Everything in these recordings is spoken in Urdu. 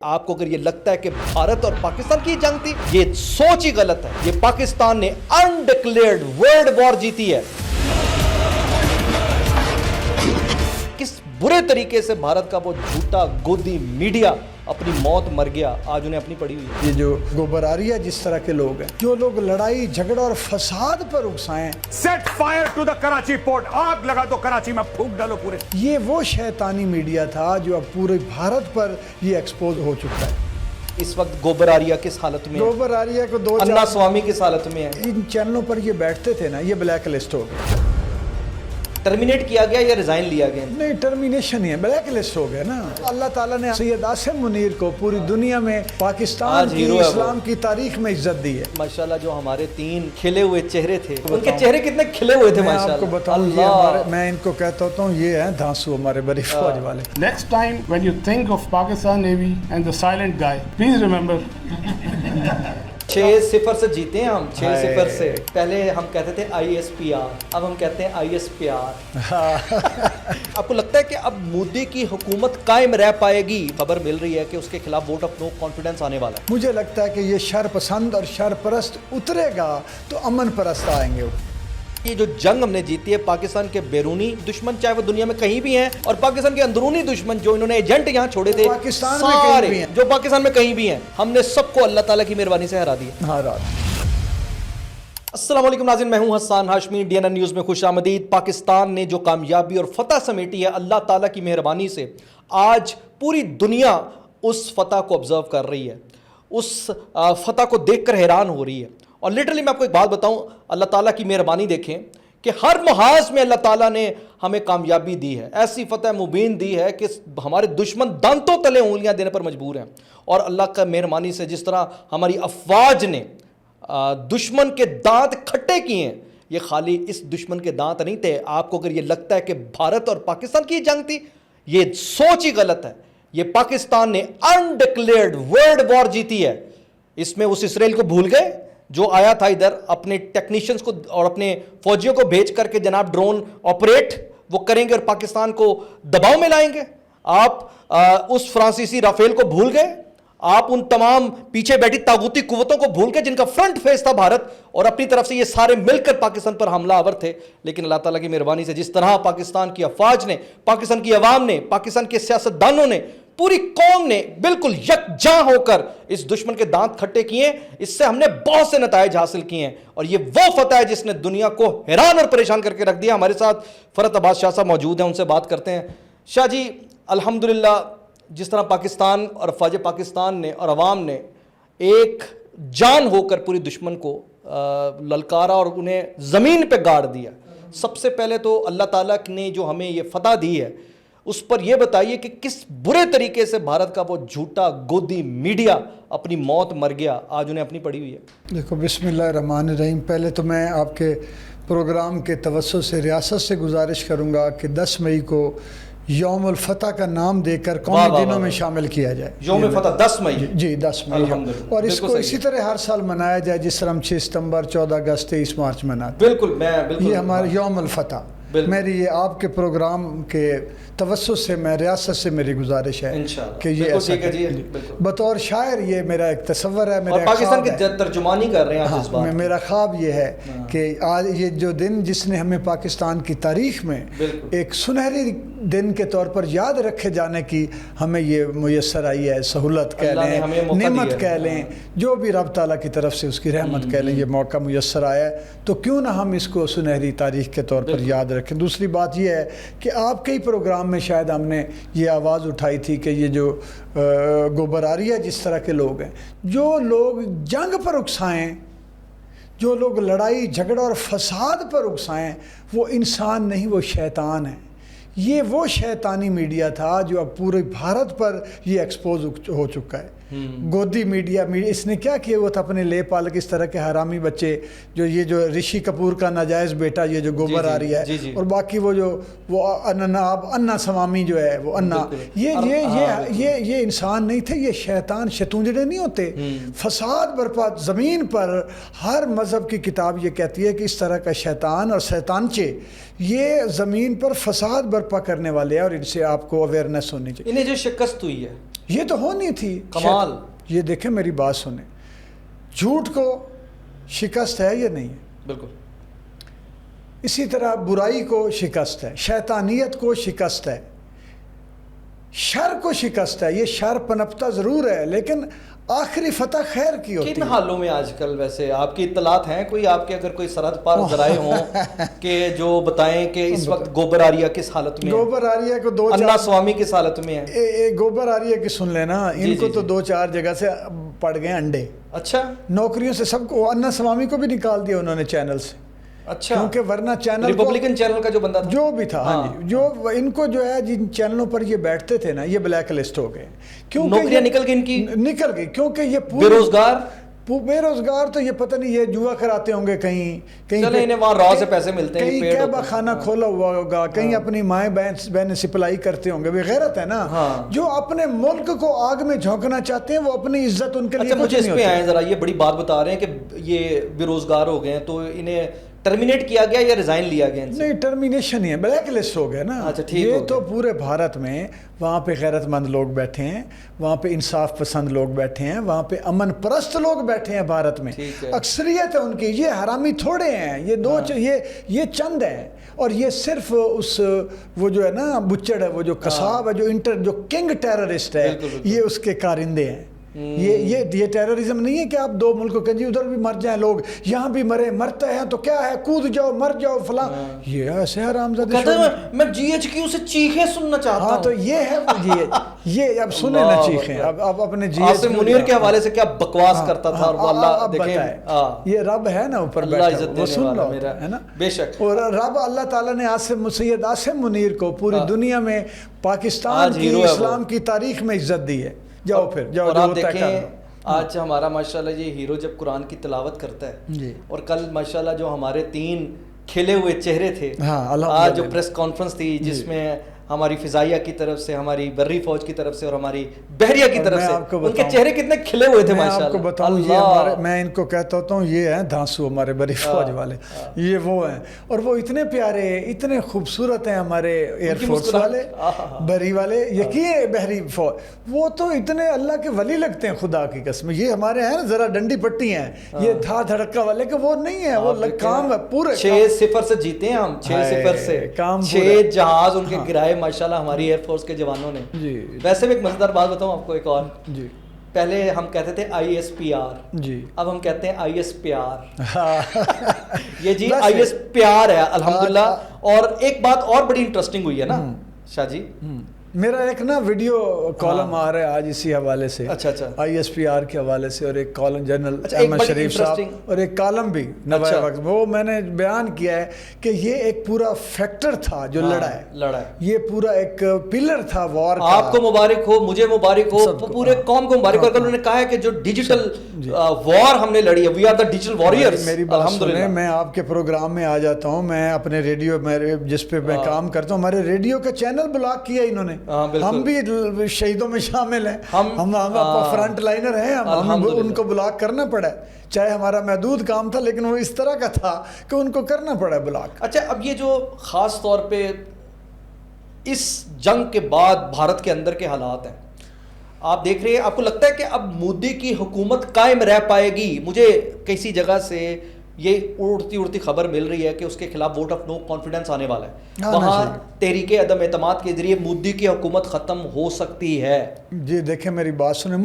آپ کو اگر یہ لگتا ہے کہ بھارت اور پاکستان کی جنگ تھی، یہ سوچ ہی غلط ہے۔ یہ پاکستان نے انڈکلیئرڈ ورلڈ وار جیتی ہے۔ کس برے طریقے سے بھارت کا وہ جھوٹا گودی میڈیا اپنی موت مر گیا، آج انہیں اپنی پڑی ہوئی ہے۔ یہ جو گوبراریہ جس طرح کے لوگ ہیں، جو لوگ لڑائی جھگڑا اور فساد پر اکسائیں، set fire to the Karachi port, آگ لگا دو کراچی میں، پھونک ڈالو پورے۔ یہ وہ شیطانی میڈیا تھا جو اب پورے بھارت پر یہ ایکسپوز ہو چکا ہے۔ اس وقت گوبراریہ کس حالت میں ہے؟ گوبراریہ کو انا سوامی کس حالت میں ہے؟ ان چینلوں پر یہ بیٹھتے تھے نا، یہ بلیک لسٹ ہو گئے، ٹرمینیٹ کیا گیا یا ریزائن لیا گیا؟ نہیں ٹرمینیشن ہی ہے، بلیک لسٹ ہو گیا نا۔ اللہ تعالیٰ نے سید عاصم منیر کو پوری دنیا میں پاکستان کی اسلام کی تاریخ میں عزت دی ہے۔ ماشاءاللہ جو ہمارے 3 کھلے ہوئے چہرے تھے، ان کے چہرے کتنے کھلے ہوئے تھے میں ماشاءاللہ۔ آپ کو بتاؤں، یہ ہمارے، میں ان کو کہتا ہوتا ہوں، یہ ہیں دھانسو ہمارے بڑی فوج والے۔ Next time when you think of Pakistan Navy and the silent guy, please remember 6-0 سے جیتے ہیں ہم، 6-0 سے۔ پہلے ہم کہتے تھے ISPR، اب ہم کہتے ہیں ISPR۔ آپ کو لگتا ہے کہ اب مودی کی حکومت قائم رہ پائے گی؟ خبر مل رہی ہے کہ اس کے خلاف ووٹ آف نو کانفیڈنس آنے والا ہے۔ مجھے لگتا ہے کہ یہ شر پسند اور شر پرست اترے گا تو امن پرست آئیں گے۔ یہ جو جنگ ہم نے جیتی ہے، پاکستان کے بیرونی دشمن چاہے وہ دنیا میں کہیں بھی ہیں، اور پاکستان کے اندرونی دشمن جو انہوں نے ایجنٹ یہاں چھوڑے تھے پاکستان میں کہیں بھی ہیں، جو پاکستان میں کہیں بھی ہیں، ہم نے سب کو اللہ تعالیٰ کی مہربانی سے ہرا دیا۔ ہاں رات۔ السلام علیکم ناظرین، میں ہوں حسان ہاشمی، DNN نیوز میں خوش آمدید۔ پاکستان نے جو کامیابی اور فتح سمیٹی ہے اللہ تعالیٰ کی مہربانی سے، آج پوری دنیا اس فتح کو آبزرو کر رہی ہے، اس فتح کو دیکھ کر حیران ہو رہی ہے۔ اور لٹرلی میں آپ کو ایک بات بتاؤں، اللہ تعالیٰ کی مہربانی دیکھیں کہ ہر محاذ میں اللہ تعالیٰ نے ہمیں کامیابی دی ہے، ایسی فتح مبین دی ہے کہ ہمارے دشمن دانتوں تلے انگلیاں دینے پر مجبور ہیں۔ اور اللہ کا مہربانی سے جس طرح ہماری افواج نے دشمن کے دانت کھٹے کیے ہیں، یہ خالی اس دشمن کے دانت نہیں تھے۔ آپ کو اگر یہ لگتا ہے کہ بھارت اور پاکستان کی جنگ تھی، یہ سوچ ہی غلط ہے۔ یہ پاکستان نے انڈکلیئرڈ ورلڈ وار جیتی ہے۔ اس میں اس اسرائیل کو بھول گئے جو آیا تھا ادھر اپنے ٹیکنیشینز کو اور اپنے فوجیوں کو بھیج کر کے جناب ڈرون آپریٹ وہ کریں گے اور پاکستان کو دباؤ میں لائیں گے۔ آپ اس فرانسیسی رافیل کو بھول گئے، آپ ان تمام پیچھے بیٹھی طاغوتی قوتوں کو بھول گئے جن کا فرنٹ فیس تھا بھارت، اور اپنی طرف سے یہ سارے مل کر پاکستان پر حملہ آور تھے۔ لیکن اللہ تعالیٰ کی مہربانی سے جس طرح پاکستان کی افواج نے، پاکستان کی عوام نے، پاکستان کے سیاستدانوں نے، پوری قوم نے بالکل یکجاں ہو کر اس دشمن کے دانت کھٹے کیے، اس سے ہم نے بہت سے نتائج حاصل کیے ہیں، اور یہ وہ فتح ہے جس نے دنیا کو حیران اور پریشان کر کے رکھ دیا۔ ہمارے ساتھ فرحت عباس شاہ صاحب موجود ہیں، ان سے بات کرتے ہیں۔ شاہ جی، الحمدللہ جس طرح پاکستان اور افواج پاکستان نے اور عوام نے ایک جان ہو کر پوری دشمن کو للکارا اور انہیں زمین پہ گاڑ دیا، سب سے پہلے تو اللہ تعالیٰ نے جو ہمیں یہ فتح دی ہے اس پر یہ بتائیے کہ کس برے طریقے سے بھارت کا وہ جھوٹا گودی میڈیا اپنی موت مر گیا، آج انہیں اپنی پڑی ہوئی ہے۔ دیکھو، بسم اللہ الرحمن الرحیم۔ پہلے تو میں آپ کے پروگرام کے توسط سے ریاست سے گزارش کروں گا کہ 10 مئی کو یوم الفتح کا نام دے کر قومی دنوں میں شامل کیا جائے۔ یوم فتح 10 مئی؟ جی 10 مئی، اور اس کو اسی طرح ہر سال منایا جائے جس طرح ہم 6 ستمبر، 14 اگست، 23 مارچ مناتے ہیں۔ بالکل یہ ہمارا یوم الفتح، میری یہ آپ کے پروگرام کے توسط سے میں ریاست سے میری گزارش ہے کہ یہ ایسا بطور شاعر یہ میرا ایک تصور ہے، اور پاکستان کی ترجمانی کر رہے ہیں آج۔ میرا خواب یہ ہے کہ آج یہ جو دن جس نے ہمیں پاکستان کی تاریخ میں ایک سنہری دن کے طور پر یاد رکھے جانے کی ہمیں یہ میسر آئی ہے، سہولت کہہ لیں، نعمت کہہ لیں، جو بھی رب تعالیٰ کی طرف سے اس کی رحمت کہہ لیں، یہ موقع میسر آیا ہے، تو کیوں نہ ہم اس کو سنہری تاریخ کے طور پر یاد رکھیں۔ دوسری بات یہ ہے کہ آپ کے ہی پروگرام میں شاید ہم نے یہ آواز اٹھائی تھی کہ یہ جو گوبراریہ جس طرح کے لوگ ہیں، جو لوگ جنگ پر اکسائیں، جو لوگ لڑائی جھگڑا اور فساد پر اکسائیں، وہ انسان نہیں، وہ شیطان ہیں۔ یہ وہ شیطانی میڈیا تھا جو اب پورے بھارت پر یہ ایکسپوز ہو چکا ہے۔ گودی میڈیا، اس نے کیا کیا ہوا تھا اپنے لے پالک اس طرح کے حرامی بچے، جو یہ جو رشی کپور کا ناجائز بیٹا یہ جو گوبر آ رہی ہے، اور باقی وہ جو وہ انا سوامی جو ہے وہ انا، یہ انسان نہیں تھے، یہ شیطان شیطونجڑے نہیں ہوتے۔ فساد برپا زمین پر، ہر مذہب کی کتاب یہ کہتی ہے کہ اس طرح کا شیطان اور شیطانچے یہ زمین پر فساد برپا برپا کرنے والے ہیں اور ان سے آپ کو اویئرنیس ہونی چاہیے. انہیں جو شکست ہوئی ہے یہ تو ہونی تھی کمال. یہ دیکھیں میری بات سنیں, جھوٹ کو شکست ہے یا نہیں ہے؟ بالکل. اسی طرح برائی کو شکست ہے, شیطانیت کو شکست ہے, شر کو شکست ہے. یہ شر پنپتا ضرور ہے لیکن آخری فتح خیر کی ہوتی کن ہے. حالوں میں آج کل ویسے آپ کی اطلاعات ہیں کوئی, آپ کے اگر کوئی سرحد پار ذرائع ہوں کہ جو بتائیں کہ اس وقت گوبر آریہ کس حالت میں ہے, گوبر آریہ کو دو انا چار سوامی کس حالت میں ہے؟ گوبر آریہ کی سن لینا, ان کو جی تو دو چار جگہ سے پڑ گئے انڈے, اچھا نوکریوں سے سب کو. انا سوامی کو بھی نکال دیا انہوں نے چینل سے, اچھا, کیونکہ ورنہ چینل ریپبلکن چینل کا جو بندہ تھا جو بھی تھا, ہاں جی, جو ان کو جو ہے جن چینلوں پر یہ بیٹھتے تھے نا, یہ بلیک لسٹ ہو گئے. نوکریاں نکل گئی ان کی, نکل گئی کیونکہ یہ بے روزگار. بے روزگار تو یہ پتہ نہیں, یہ جوا کراتے ہوں گے کہیں چلے انہیں وہاں را سے پیسے ملتے ہیں, کہیں کیبا خانہ کھولا ہوا ہوگا, کہیں اپنی مائیں بہنیں سپلائی کرتے ہوں گے. بغیرت ہے نا, جو اپنے ملک کو آگ میں جھونکنا چاہتے ہیں وہ اپنی عزت ان کے لیے. اچھا مجھے اس پہ آئیں ذرا, یہ بڑی بات بتا رہے ہیں کہ یہ بے روزگار ہو گئے ہیں تو انہیں ٹرمینیٹ کیا گیا یا ریزائن لیا گیا؟ نہیں, ٹرمینیشن ہی ہے, بلیک لسٹ ہو گیا نا. یہ تو پورے بھارت میں وہاں پہ غیرت مند لوگ بیٹھے ہیں, وہاں پہ انصاف پسند لوگ بیٹھے ہیں, وہاں پہ امن پرست لوگ بیٹھے ہیں بھارت میں, اکثریت ہے ان کی. یہ حرامی تھوڑے ہیں, یہ چند ہیں, اور یہ صرف اس وہ جو ہے نا بچڑ ہے, وہ جو قصاب ہے, جو کنگ ٹیررسٹ ہے, یہ اس کے کارندے ہیں. یہ ٹیررزم نہیں ہے کہ آپ دو ملکوں کے جی ادھر بھی مر جائیں لوگ, یہاں بھی مرتے ہیں تو کیا ہے, کود جاؤ مر جاؤ فلاں. یہ ایسے حرامزادے کہتے ہیں میں جی ایچ کیو سے چیخیں سننا چاہتا ہوں. ہاں تو یہ ہے, یہ اب سنیں نہ چیخیں. اب اپنے جی ایچ عاصم منیر کے حوالے سے کیا بکواس کرتا تھا, اور وہ اللہ دیکھیں یہ رب ہے نا اوپر بیٹھا, وہ سن لو ہے نا. بے شک, اور رب اللہ تعالیٰ نے سید عاصم منیر کو پوری دنیا میں پاکستان کی اسلام کی تاریخ میں عزت دی ہے. جاؤ پھر جاؤ. اور آپ دیکھیں آج ہمارا ماشاءاللہ یہ ہیرو جب قرآن کی تلاوت کرتا ہے, اور کل ماشاءاللہ جو ہمارے 3 کھلے ہوئے چہرے تھے, آج جو پریس کانفرنس تھی جس میں ہماری فضائیہ کی طرف سے, ہماری بری فوج کی طرف سے اور ہماری بحریہ کی طرف سے, ان کے چہرے کتنے کھلے ہوئے تھے ماشاءاللہ. میں آپ کو بتاؤں, میں ان کو کہتا ہوتا ہوں یہ ہیں دھانسو, ہمارے بری فوج والے, یہ وہ ہیں, اور وہ اتنے پیارے اتنے خوبصورت ہیں ہمارے ایئر فورس والے, بری والے, یقین بحری فوج, وہ تو اتنے اللہ کے ولی لگتے ہیں خدا کی قسم. یہ ہمارے ہیں ذرا ڈنڈی پٹی ہیں, یہ دھا دھڑکا والے کہ وہ نہیں ہے, وہ کام پورے 6-0 سے جیتے ہیں ہم, 6-0 سے 6 جہاز ان کے گرائے ماشاءاللہ ہماری ایئر فورس کے جوانوں نے. ویسے بھی ایک مزیدار بات بتاؤں آپ کو ایک اور, پہلے ہم کہتے تھے ISPR, اب ہم کہتے ہیں IS پیار. یہ جی IS پیار ہے الحمدللہ. اور ایک بات اور بڑی انٹرسٹنگ ہوئی ہے نا شاہ جی, میرا ایک نا ویڈیو کالم آ رہا ہے آج اسی حوالے سے, ISPR کے حوالے سے, اور ایک کالم جنرل احمد شریف صاحب, اور ایک کالم بھی نوائے وقت, وہ میں نے بیان کیا ہے کہ یہ ایک پورا فیکٹر تھا جو لڑا ہے, یہ پورا ایک پلر تھا وار کا. آپ کو مبارک ہو, مجھے مبارک ہو, پورے قوم کو مبارک ہو. انہوں نے کہا ہے کہ جو ڈیجیٹل وار ہم نے لڑی ہے, we are the digital warriors. میری بات سنیں, میں آپ کے پروگرام میں آ جاتا ہوں, میں اپنے ریڈیو جس پہ میں کام کرتا ہوں, ہمارے ریڈیو کا چینل بلاک کیا انہوں نے. ہم بھی شہیدوں میں شامل ہیں, ہم فرنٹ لائنر ہیں, ہم ان کو بلاک کرنا پڑا ہے, چاہے ہمارا محدود کام تھا لیکن وہ اس طرح کا تھا کہ ان کو کرنا پڑا بلاک. اچھا, اب یہ جو خاص طور پہ اس جنگ کے بعد بھارت کے اندر کے حالات ہیں, آپ دیکھ رہے ہیں, آپ کو لگتا ہے کہ اب مودی کی حکومت قائم رہ پائے گی؟ مجھے کسی جگہ سے یہ اڑتی خبر مل رہی ہے کہ اس کے خلاف ووٹ آف نو کانفیڈنس آنے والا ہے, وہاں تحریک عدم اعتماد کے ذریعے مودی کی حکومت ختم ہو سکتی ہے. جی دیکھیں میری بات سنیں,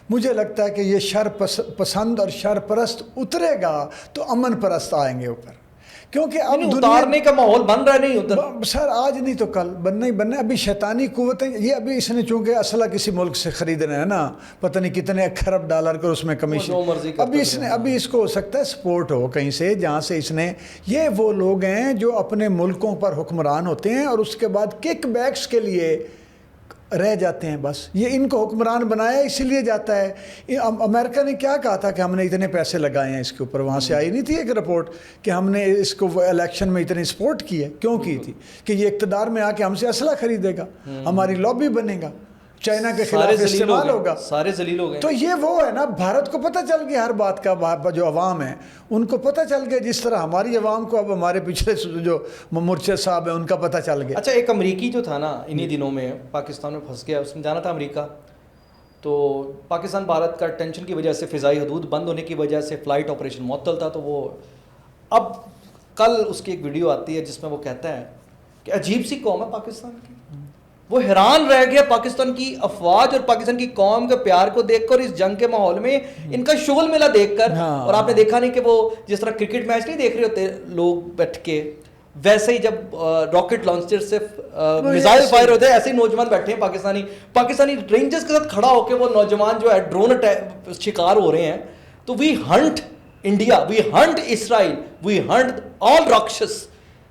مجھے لگتا ہے کہ یہ شر پسند اور شر پرست اترے گا تو امن پرست آئیں گے اوپر, کیونکہ اب اتارنے کا ماحول بن رہا نہیں ادھر سر, آج نہیں تو کل بننا ہی بننا. ابھی شیطانی قوتیں, یہ ابھی اس نے چونکہ اسلحہ کسی ملک سے خریدنا ہے نا, پتہ نہیں کتنے کھرب ڈالر کر اس میں کمیشن, ابھی اس کو ہو سکتا ہے سپورٹ ہو کہیں سے, جہاں سے اس نے, یہ وہ لوگ ہیں جو اپنے ملکوں پر حکمران ہوتے ہیں اور اس کے بعد کک بیکس کے لیے رہ جاتے ہیں. بس یہ ان کو حکمران بنایا اسی لیے جاتا ہے. امریکہ نے کیا کہا تھا کہ ہم نے اتنے پیسے لگائے ہیں اس کے اوپر, وہاں سے آئی نہیں تھی ایک رپورٹ کہ ہم نے اس کو الیکشن میں اتنی سپورٹ کی ہے. کیوں کی تھی؟ کہ یہ اقتدار میں آ کے ہم سے اسلحہ خریدے گا, ہماری لابی بنے گا. چائنا کے خلاف استعمال ہوگا، سارے ذلیل ہو گئے. تو یہ وہ ہے نا، بھارت کو پتہ چل گیا ہر بات کا، جو عوام ہے ان کو پتہ چل گیا، جس طرح ہماری عوام کو اب ہمارے پچھلے جو مرشد صاحب ہیں ان کا پتہ چل گیا. اچھا، ایک امریکی جو تھا نا انہی دنوں میں پاکستان میں پھنس گیا، اس میں جانا تھا امریکہ، تو پاکستان بھارت کا ٹینشن کی وجہ سے فضائی حدود بند ہونے کی وجہ سے فلائٹ آپریشن معطل تھا. تو وہ اب کل اس کی ایک ویڈیو آتی ہے جس میں وہ کہتا ہے کہ عجیب سی قوم ہے پاکستان کی. وہ حیران رہ گیا پاکستان کی افواج اور پاکستان کی قوم کے پیار کو دیکھ کر، اس جنگ کے ماحول میں ان کا شغل میلہ دیکھ کر. اور آپ نے دیکھا نہیں کہ وہ جس طرح کرکٹ میچ نہیں دیکھ رہے ہوتے لوگ بیٹھ کے، ویسے ہی جب راکٹ لانچر سے میزائل فائر ہوتے ہیں، ایسے ہی نوجوان بیٹھے ہیں پاکستانی رینجرز کے ساتھ کھڑا ہو کے وہ نوجوان جو ہے ڈرون شکار ہو رہے ہیں. تو وی ہنٹ انڈیا، وی ہنٹ اسرائیل، وی ہنٹ آل راکشس.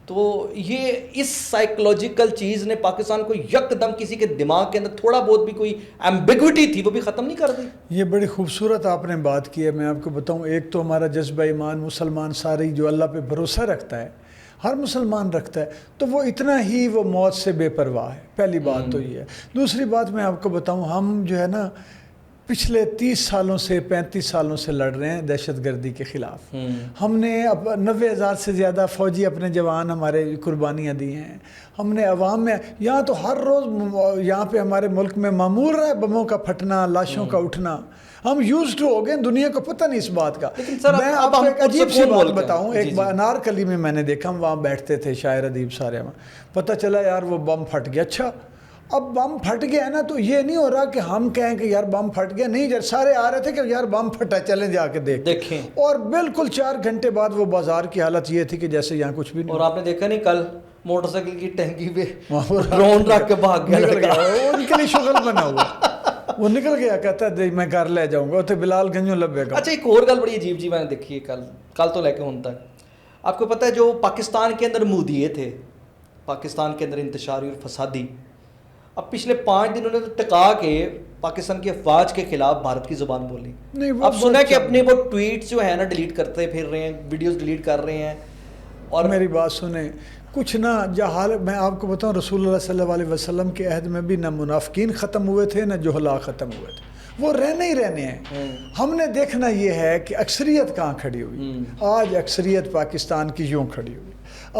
تو یہ اس سائیکولوجیکل چیز نے پاکستان کو یکدم کسی کے دماغ کے اندر تھوڑا بہت بھی کوئی ایمبیگوٹی تھی وہ بھی ختم نہیں کر دی. یہ بڑی خوبصورت آپ نے بات کی ہے. میں آپ کو بتاؤں، ایک تو ہمارا جذبہ ایمان مسلمان سارے جو اللہ پہ بھروسہ رکھتا ہے، ہر مسلمان رکھتا ہے، تو وہ اتنا ہی وہ موت سے بے پرواہ ہے. پہلی بات تو یہ ہے. دوسری بات میں آپ کو بتاؤں، ہم جو ہے نا پچھلے 30 سالوں سے 35 سالوں سے لڑ رہے ہیں دہشت گردی کے خلاف. ہم نے اب 90,000 سے زیادہ فوجی اپنے جوان ہمارے قربانیاں دی ہیں. ہم نے عوام میں یہاں تو ہر روز یہاں پہ ہمارے ملک میں معمول رہا ہے بموں کا پھٹنا، لاشوں کا اٹھنا. ہم یوزڈ ہو گئے، دنیا کو پتہ نہیں اس بات کا. میں آپ کو ایک عجیب سی بات بتاؤں. ایک انارکلی میں میں نے دیکھا، ہم وہاں بیٹھتے تھے شاعر ادیب سارے، پتہ چلا یار وہ بم پھٹ گیا. اچھا، اب بم پھٹ گیا ہے نا، تو یہ نہیں ہو رہا کہ ہم کہیں کہ یار بم پھٹ گیا. نہیں، جب سارے آ رہے تھے کہ یار بم پھٹا، چلیں جا کے دیکھیں. اور بالکل 4 گھنٹے بعد وہ بازار کی حالت یہ تھی کہ جیسے یہاں کچھ بھی نہیں. اور آپ نے دیکھا نہیں کل موٹر سائیکل کی ٹینکی پہ ڈرون رکھ کے بھاگ گیا لڑکا. ان کے لیے شغل بنا ہوا، وہ نکل گیا، کہتا ہے میں گھر لے جاؤں گا، تو بلال گنجوں لبے گا. اچھا، ایک اور گل بڑی عجیب جی میں نے دیکھی ہے کل تو لے کے ہوں تک. آپ کو پتہ ہے جو پاکستان کے اندر مودیے تھے، پاکستان کے اندر انتشاری اور فسادی، اب پچھلے 5 دنوں نے تو ٹکا کے پاکستان کی افواج کے خلاف بھارت کی زبان بولی. اب سنا کہ اپنے وہ ٹویٹس جو ہے نا ڈیلیٹ کرتے پھر رہے ہیں، ویڈیوز ڈیلیٹ کر رہے ہیں. اور میری بات سنیں، کچھ نہ جہال، میں آپ کو بتاؤں رسول اللہ صلی اللہ علیہ وسلم کے عہد میں بھی نہ منافقین ختم ہوئے تھے نہ جہلاء ختم ہوئے تھے. وہ رہنے ہی رہنے ہیں. ہم نے دیکھنا یہ ہے کہ اکثریت کہاں کھڑی ہوئی. آج اکثریت پاکستان کی یوں کھڑی ہوئی،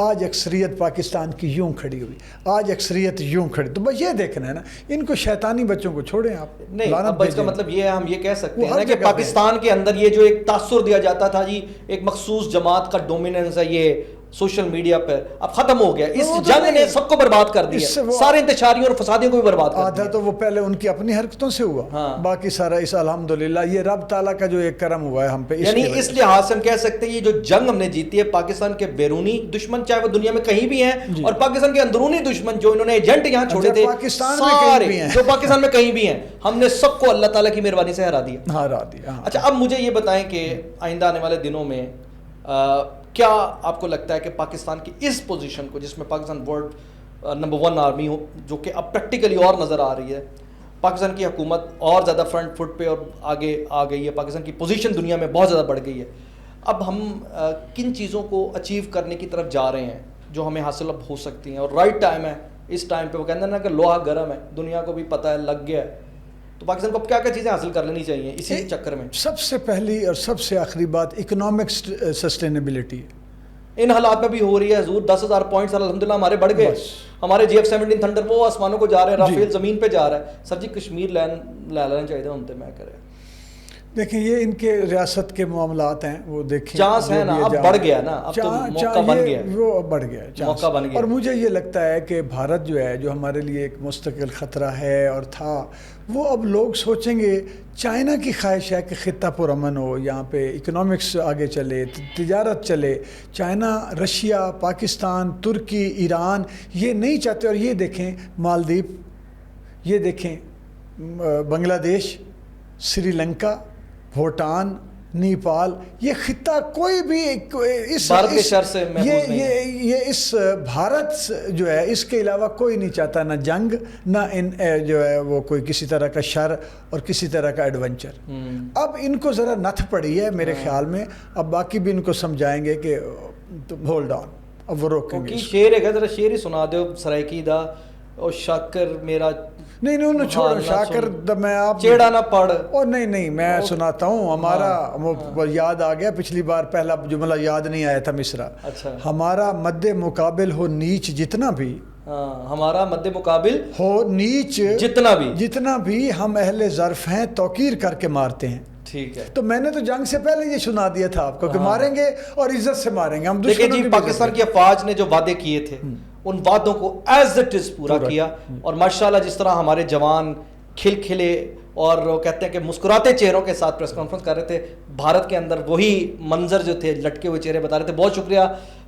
آج اکثریت پاکستان کی یوں کھڑی ہوئی، آج اکثریت یوں کھڑی. تو بس یہ دیکھنا ہے نا، ان کو شیطانی بچوں کو چھوڑیں آپ. نہیں، اب اس کا مطلب یہ ہے، ہم یہ کہہ سکتے ہیں کہ پاکستان کے اندر یہ جو ایک تاثر دیا جاتا تھا جی ایک مخصوص جماعت کا ڈومیننس ہے یہ سوشل میڈیا پر، اب ختم ہو گیا. اس جنگ نے سب کو برباد کر دیا، سارے انتشاریوں اور فسادیوں کو بھی برباد کر دیا. آدھا تو وہ پہلے ان کی اپنی حرکتوں سے ہوا، باقی سارا اس الحمدللہ یہ رب تعالیٰ کا جو ایک کرم ہوا ہے ہم پہ. یعنی اس لحاظ سے ہم کہہ سکتے ہیں یہ جو جنگ ہم نے جیتی ہے، پاکستان کے بیرونی دشمن چاہے وہ دنیا میں کہیں بھی ہیں، اور پاکستان کے اندرونی دشمن جو انہوں نے ایجنٹ یہاں چھوڑے تھے سارے جو پاکستان میں کہیں بھی ہیں، ہم نے سب کو اللہ تعالیٰ کی مہربانی سے ہرا دیا. اچھا، اب مجھے یہ بتائیں کہ آئندہ آنے والے دنوں میں کیا آپ کو لگتا ہے کہ پاکستان کی اس پوزیشن کو، جس میں پاکستان ورلڈ نمبر 1 آرمی ہو، جو کہ اب پریکٹیکلی اور نظر آ رہی ہے، پاکستان کی حکومت اور زیادہ فرنٹ فٹ پہ اور آگے آ گئی ہے، پاکستان کی پوزیشن دنیا میں بہت زیادہ بڑھ گئی ہے، اب ہم کن چیزوں کو اچیو کرنے کی طرف جا رہے ہیں جو ہمیں حاصل اب ہو سکتی ہیں، اور رائٹ ٹائم ہے اس ٹائم پہ؟ وہ کہتے ہیں نا کہ لوہا گرم ہے، دنیا کو بھی پتہ ہے، لگ گیا ہے، تو پاکستان کو اب کیا کیا چیزیں حاصل کر لینی چاہیے اسی چکر میں؟ سب سے پہلی اور سب سے آخری بات اکنامک سسٹینیبلٹی. ان حالات میں بھی ہو رہی ہے حضور. 10,000 پوائنٹس الحمدللہ ہمارے بڑھ گئے. ہمارے GF-17 تھنڈر وہ آسمانوں کو جا رہے ہیں، رافیل زمین پہ جا رہا ہے. سر جی کشمیر لے لینا چاہیے تھا انتے میں کرے. دیکھیں یہ ان کے ریاست کے معاملات ہیں، وہ دیکھیں چانس ہے نا، اب بڑھ گیا نا، اب تو موقع بن گیا، وہ بڑھ گیا موقع بن گیا. اور مجھے یہ لگتا ہے کہ بھارت جو ہے، جو ہمارے لیے ایک مستقل خطرہ ہے اور تھا، وہ اب لوگ سوچیں گے. چائنا کی خواہش ہے کہ خطہ پرامن ہو، یہاں پہ اکنامکس آگے چلے، تجارت چلے. چائنا، رشیا، پاکستان، ترکی، ایران یہ نہیں چاہتے. اور یہ دیکھیں مالدیپ، یہ دیکھیں بنگلہ دیش، سری لنکا، بھوٹان، نیپال، یہ خطہ کوئی بھی اس بھارت کے شر سے محفوظ نہیں ہے. یہ اس بھارت جو ہے اس کے علاوہ کوئی نہیں چاہتا، نہ جنگ، نہ ان جو ہے وہ کوئی کسی طرح کا شر اور کسی طرح کا ایڈونچر. اب ان کو ذرا نتھ پڑی ہے میرے خیال میں. اب باقی بھی ان کو سمجھائیں گے کہ ہولڈ آن، اب وہ روکیں گے. شعر ہے، ذرا شعر ہی سنا دو سرائکی دا او شاکر میرا نہیں نہیں انہوں چھوڑو نہ شاکر سن، میں آپ چیڑا نہ پڑھ. اور نہیں میں سناتا ہوں ہمارا وہ یاد آ گیا پچھلی بار پہلا جملہ یاد نہیں آیا تھا مصرع. اچھا ہمارا مد مقابل ہو نیچ جتنا بھی ہمارا مد مقابل ہو نیچ جتنا بھی ہم اہل ظرف ہیں توقیر کر کے مارتے ہیں. ٹھیک ہے. تو میں نے تو جنگ سے پہلے یہ سنا دیا تھا آپ کو کہ ماریں گے اور عزت سے ماریں گے ہم. دیکھیں جی پاکستان کی افواج نے جو وعدے کیے تھے ان وعدوں کو ایز اٹ از پورا کیا اور ماشاءاللہ جس طرح ہمارے جوان کھل کھلے اور وہ کہتے ہیں کہ مسکراتے چہروں کے ساتھ پریس کانفرنس کر رہے تھے. بھارت کے اندر وہی منظر جو تھے لٹکے ہوئے چہرے بتا رہے تھے. بہت شکریہ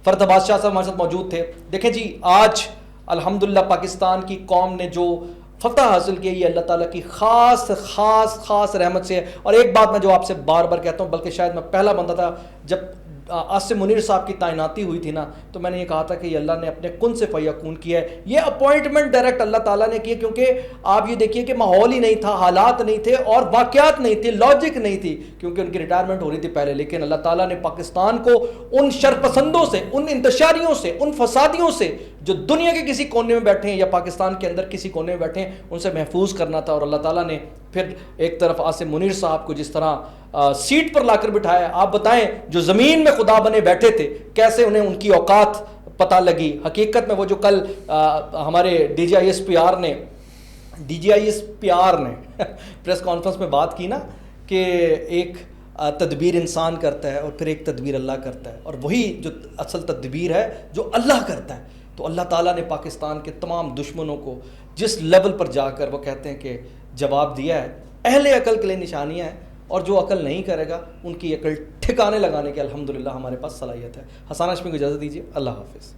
فرد عباس شاہ صاحب ہمارے ساتھ موجود تھے. دیکھیں جی آج الحمدللہ پاکستان کی قوم نے جو فتح حاصل کی یہ اللہ تعالیٰ کی خاص رحمت سے ہے. اور ایک بات میں جو آپ سے بار بار کہتا ہوں بلکہ شاید میں پہلا بندہ تھا جب عاصم منیر صاحب کی تعیناتی ہوئی تھی نا تو میں نے یہ کہا تھا کہ یہ اللہ نے اپنے کن سے فیکون کیا ہے. یہ اپوائنٹمنٹ ڈائریکٹ اللہ تعالیٰ نے کی کیونکہ آپ یہ دیکھیے کہ ماحول ہی نہیں تھا, حالات نہیں تھے اور واقعات نہیں تھے, لاجک نہیں تھی کیونکہ ان کی ریٹائرمنٹ ہو رہی تھی پہلے. لیکن اللہ تعالیٰ نے پاکستان کو ان شرپسندوں سے, ان انتشاریوں سے, ان فسادیوں سے جو دنیا کے کسی کونے میں بیٹھے ہیں یا پاکستان کے اندر کسی کونے میں بیٹھے ہیں ان سے محفوظ کرنا تھا. اور اللہ تعالیٰ نے پھر ایک طرف عاصم منیر صاحب کو جس طرح سیٹ پر لا کر بٹھایا. آپ بتائیں جو زمین میں خدا بنے بیٹھے تھے کیسے انہیں ان کی اوقات پتہ لگی. حقیقت میں وہ جو کل ہمارے D G I S P R نے پریس کانفرنس میں بات کی نا کہ ایک تدبیر انسان کرتا ہے اور پھر ایک تدبیر اللہ کرتا ہے اور وہی جو اصل تدبیر ہے جو اللہ کرتا ہے. تو اللہ تعالیٰ نے پاکستان کے تمام دشمنوں کو جس لیول پر جا کر وہ کہتے ہیں کہ جواب دیا ہے, اہل عقل کے لیے نشانیاں ہیں اور جو عقل نہیں کرے گا ان کی عقل ٹھکانے لگانے کے الحمدللہ ہمارے پاس صلاحیت ہے. حسان ہاشمی کو اجازت دیجیے. اللہ حافظ.